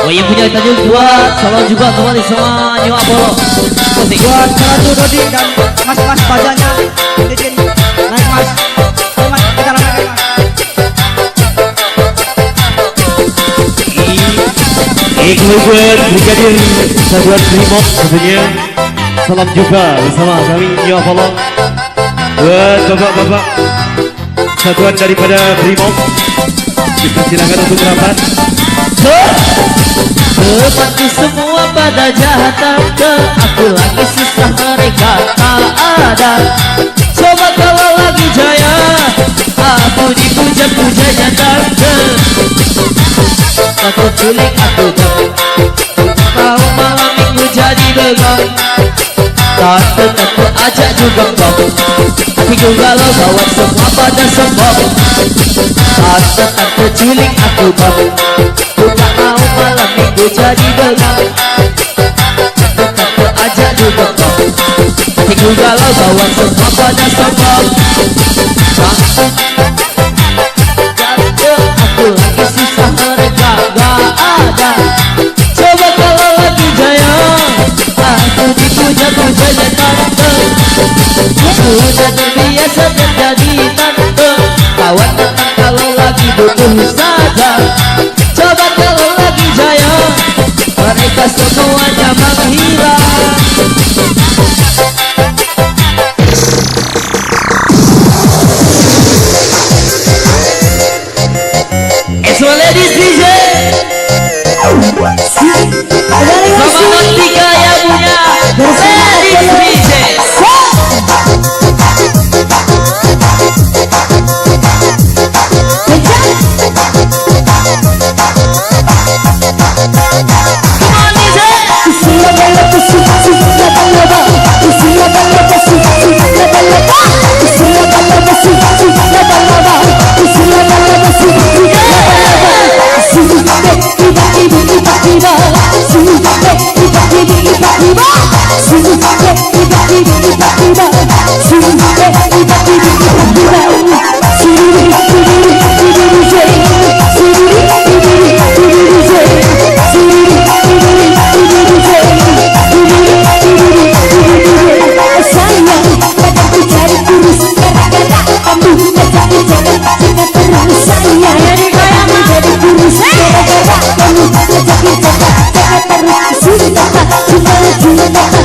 Oh yang punya tajul buat salam juga kembali semua New Apollo. Buat Ratu Dodi dan mas-mas bajanya izin naik mas. Ayo mas, kita naik mas. Kemudian Brigadir Satuan Brimob tentunya salam juga bersama kami New Apollo. Buat bapak-bapak satuan daripada Brimob, dipersilakan untuk merapat. Seperti semua pada jahat tante, aku lagi susah mereka tak ada. Coba kalau lagi jaya, aku dipuja-pujanya tante. Aku culik aku dong, mau malam minggu jadi begal. Tante ajak juga dong, hatiku galau bawa semua pada sombong. Tante culik aku dong, bukan mau malam minggu jadi begal. Tante ajak juga dong, hatiku galau bawa semua pada sombong. Tante aku lagi susah mereka gak ada. Coba kalau lagi jaya, aku dipuja-pujanya tante. Aku udah terbiasa menjadi tante, kawan datang kalau lagi butuh saja. Coba kalau lagi jaya, mereka semuanya menghilang. Semua ladies DJ sama Nontika yang punya ladies DJ. Jangan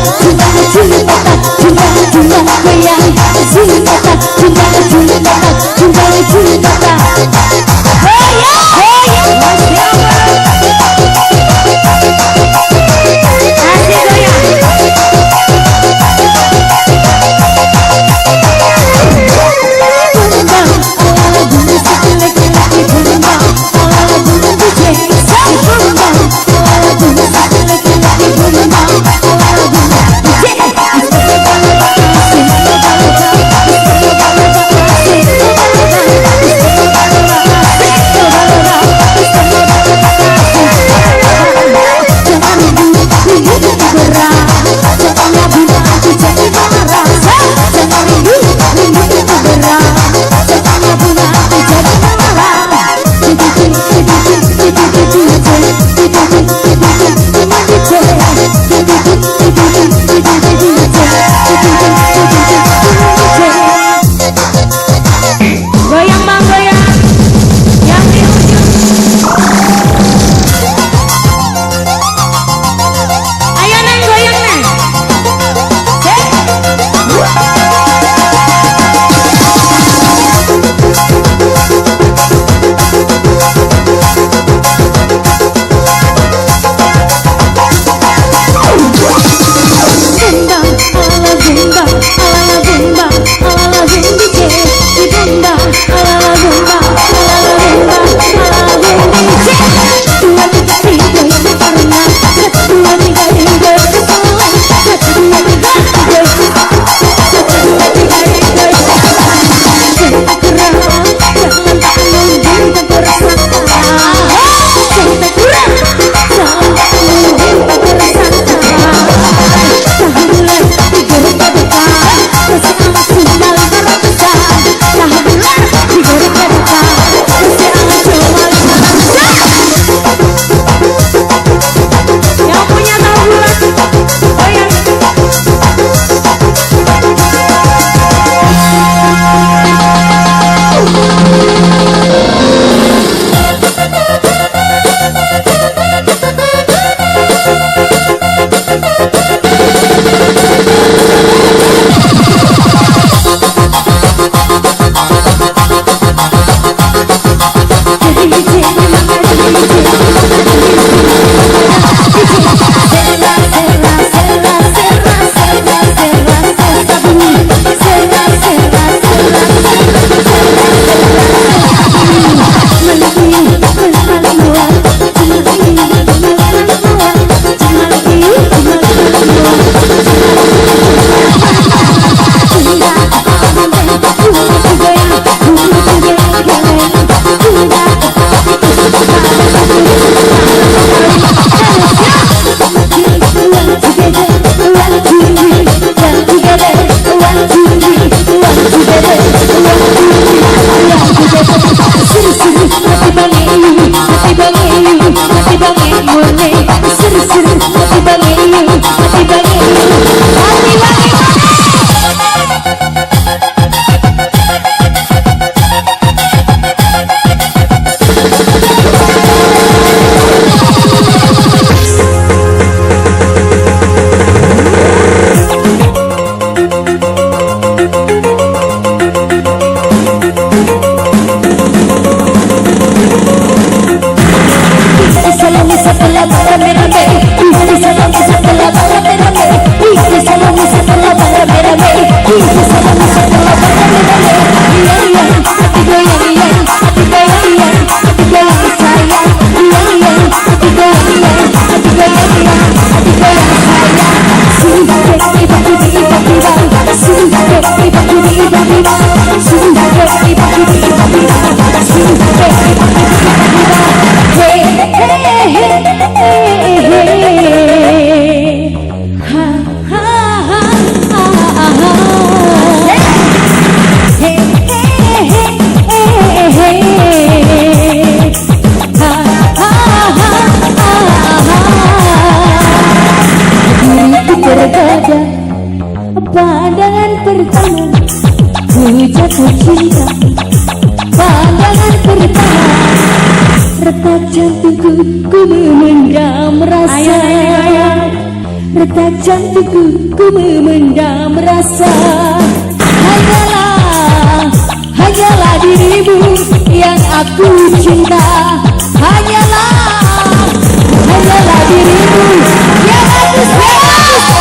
Pandangan pertama ku jatuh cinta. Pandangan pertama retak jantungku ku memendam rasa. Retak jantungku ku memendam rasa. Hanyalah dirimu yang aku cinta. Hanyalah dirimu yang aku cinta.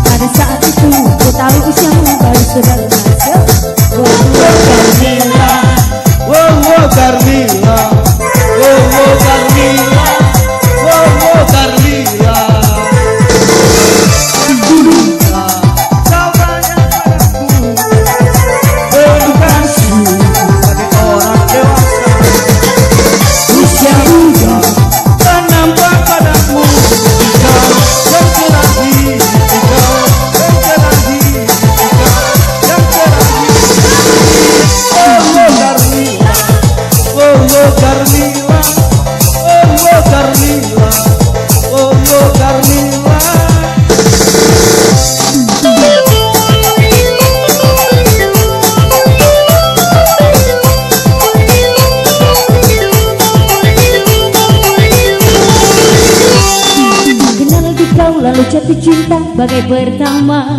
Pada saat itu ku tahu usiamu baru 19. Carmilla, Carmilla, Carmilla, Carmilla. Kau banyak padaku, edukasi sebagai orang dewasa. Usia muda tak nampak padamu. Yang terakhir, Carmilla, Carmilla, Carmilla. Kenal di kau lalu jatuh cinta bagai pertama.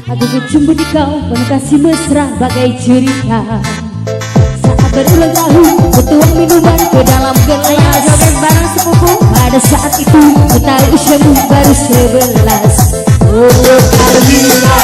Aku kecumbu di kau penuh kasih mesra bagai cerita. Berulang tahun kutuang minuman ke dalam gelas. Joget bareng sepupu. Pada saat itu ku tahu usiamu baru 11. Oh Carmilla,